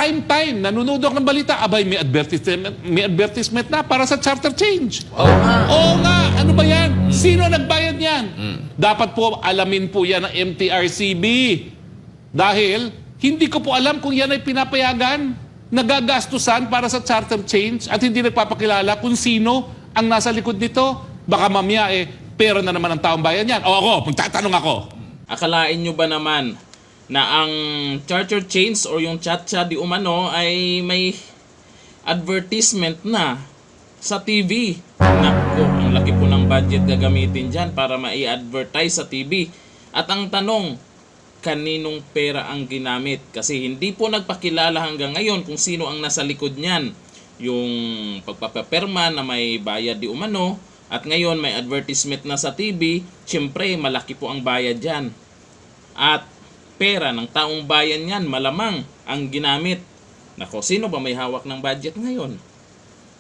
prime time, nanonood ako ng balita, abay, may advertisement na para sa charter change. Oo nga, ano ba yan? Sino nagbayad yan? Dapat po alamin po yan ng MTRCB. Dahil, hindi ko po alam kung yan ay pinapayagan, nagagastusan para sa charter change at hindi nagpapakilala kung sino ang nasa likod nito. Baka mamaya pera na naman ang taong bayan yan. O ako, magtatanong ako. Akalain nyo ba naman na ang charter change or yung Chacha di umano ay may advertisement na sa TV? Nako, ang laki po ng budget gagamitin dyan para mai-advertise sa TV. At ang tanong, kaninong pera ang ginamit? Kasi hindi po nagpakilala hanggang ngayon kung sino ang nasa likod niyan. Yung pagpapaperma na may bayad di umano, at ngayon may advertisement na sa TV, syempre malaki po ang bayad dyan. At pera ng taong bayan yan, malamang ang ginamit. Nako, sino ba may hawak ng budget ngayon?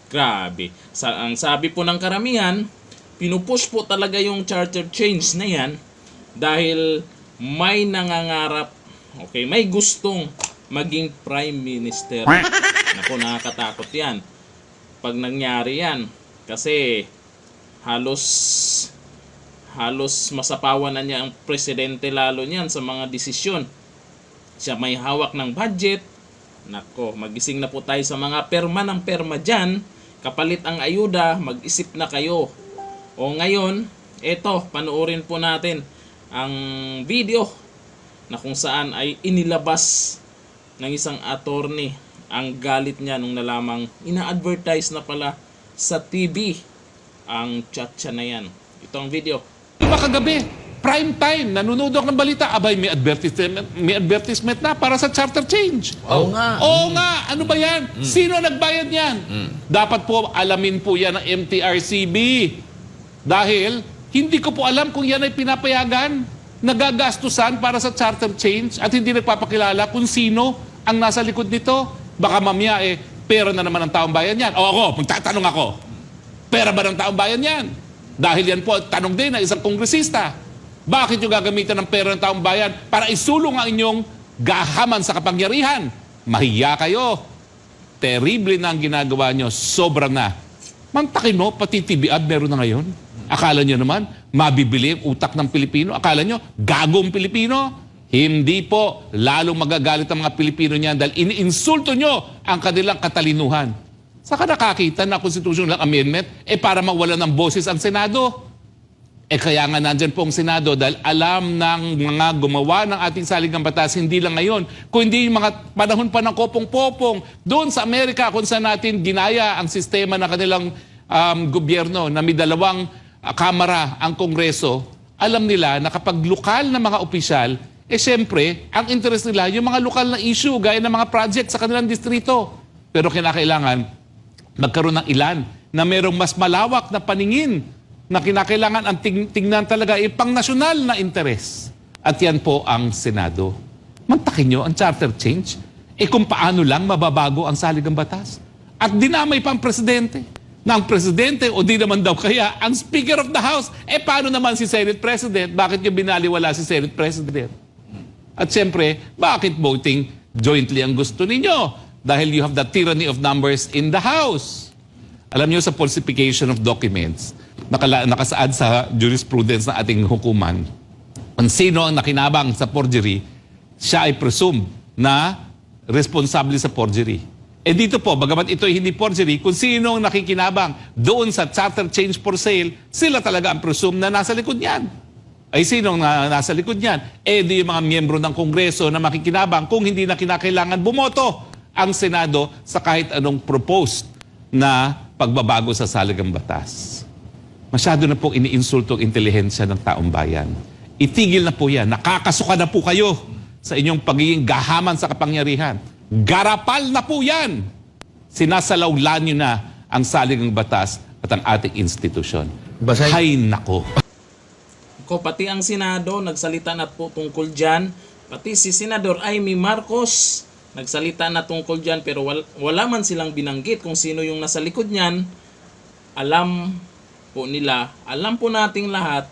Grabe. Ang sabi po ng karamihan, pinupush po talaga yung charter change na yan dahil may nangangarap, okay, may gustong maging prime minister. Nako, nakakatakot yan pag nangyari yan. Kasi halos masapawan na niya ang presidente lalo niyan sa mga desisyon. Siya may hawak ng budget. Nako, magising na po tayo sa mga perma ng perma dyan. Kapalit ang ayuda, mag-isip na kayo. O ngayon, eto, panoorin po natin ang video na kung saan ay inilabas ng isang attorney ang galit niya nung nalamang ina-advertise na pala sa TV ang Chacha na yan. Ito ang video. Kagabi, prime time, nanonood ako ng balita, abay, may advertisement na para sa charter change. Oo nga. Oo nga, ano ba yan? Sino nagbayad yan? Dapat po alamin po yan ng MTRCB. Dahil, hindi ko po alam kung yan ay pinapayagan, nagagastusan para sa charter change at hindi nagpapakilala kung sino ang nasa likod nito. Baka mamaya pera na naman ang taong bayan yan. O ako, magtatanong ako, pera ba ng taong bayan yan? Dahil yan po, tanong din ng isang kongresista. Bakit nyo gagamitan ng pera ng taong bayan para isulong ang inyong gahaman sa kapangyarihan? Mahiya kayo. Terrible na ang ginagawa nyo. Sobra na. Mantakin mo, pati TV ad meron na ngayon. Akala nyo naman, mabibili ang utak ng Pilipino. Akala nyo, gagong Pilipino. Hindi po. Lalong magagalit ang mga Pilipino niyan dahil iniinsulto nyo ang kanilang katalinuhan. Saka nakakita na constitutional amendment para mawala ng boses ang Senado. Kaya nga nandyan po ang Senado dahil alam ng mga gumawa ng ating saligang batas, hindi lang ngayon, kundi yung mga panahon pa ng kopong-popong doon sa Amerika kung saan natin ginaya ang sistema ng kanilang gobyerno na may dalawang kamara ang Kongreso. Alam nila na kapag lokal na mga opisyal, siyempre, ang interest nila yung mga lokal na issue gaya ng mga project sa kanilang distrito. Pero kinakailangan magkaroon ng ilan na merong mas malawak na paningin na kinakailangan ang tingnan talaga pang-nasyonal na interes. At yan po ang Senado. Mantakin nyo ang charter change. Kung paano lang mababago ang saligang batas. At dinamay pa ang presidente. Na ang presidente, o di naman daw kaya, ang Speaker of the House, paano naman si Senate President? Bakit nyo binaliwala si Senate President? At siyempre, bakit voting jointly ang gusto ninyo? Dahil you have the tyranny of numbers in the House. Alam niyo sa falsification of documents, nakasaad sa jurisprudence ng ating hukuman, kung sino ang nakinabang sa forgery, siya ay presumed na responsable sa forgery. Dito po, bagamat ito ay hindi forgery, kung sino ang nakikinabang doon sa charter change for sale, sila talaga ang presumed na nasa likod niyan. Ay sino ang nasa likod niyan? Di yung mga miyembro ng Kongreso na makikinabang kung hindi na kinakailangan bumoto ang Senado sa kahit anong proposed na pagbabago sa saligang batas. Masyado na po iniinsulto ang intelihensya ng taong bayan. Itigil na po yan. Nakakasuka na po kayo sa inyong pagiging gahaman sa kapangyarihan. Garapal na po yan. Sinasalawlan nyo na ang saligang batas at ang ating institusyon. Hay nako. Pati ang Senado nagsalita na po tungkol dyan. Pati si Senador Amy Marcos nagsalita na tungkol dyan, pero wala man silang binanggit kung sino yung nasa likod niyan. Alam po nila, alam po nating lahat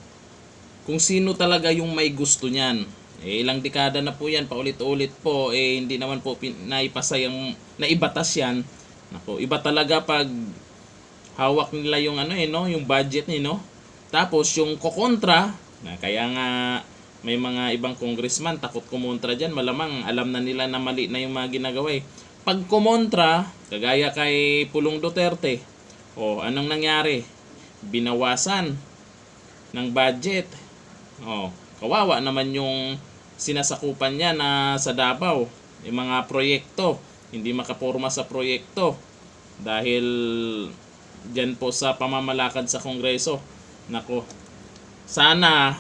kung sino talaga yung may gusto niyan. Ilang dekada na po yan, paulit-ulit po, hindi naman po naipasa yung, naibatas yan. Nako, iba talaga pag hawak nila yung yung budget no. Tapos yung kokontra, kaya nga may mga ibang congressman takot kumontra diyan, malamang alam na nila na mali na yung mga ginagawa eh. Pag kumontra, kagaya kay Pulong Duterte, anong nangyari? Binawasan ng budget. Kawawa naman yung sinasakupan niya na sa Davao, yung mga proyekto, hindi makaporma sa proyekto dahil dyan po sa pamamalakad sa Kongreso. Nako, sana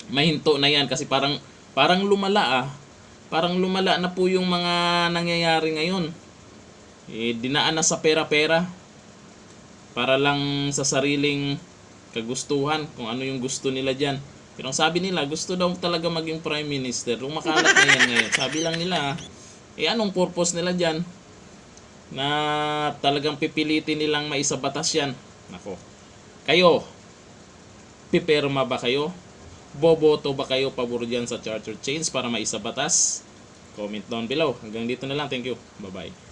mahinto na yan kasi parang lumala parang lumala na po yung mga nangyayari ngayon. Dinaan na sa pera-pera para lang sa sariling kagustuhan, kung ano yung gusto nila dyan. Pero ang sabi nila, gusto daw talaga maging prime minister. Kung makalat na yan ngayon, sabi lang nila, anong purpose nila dyan? Na talagang pipilitin nilang maisabatas yan. Nako. Kayo, pipirma ba kayo? Boboto ba kayo pabor dyan sa charter change para maisabatas? Comment down below. Hanggang dito na lang. Thank you. Bye-bye.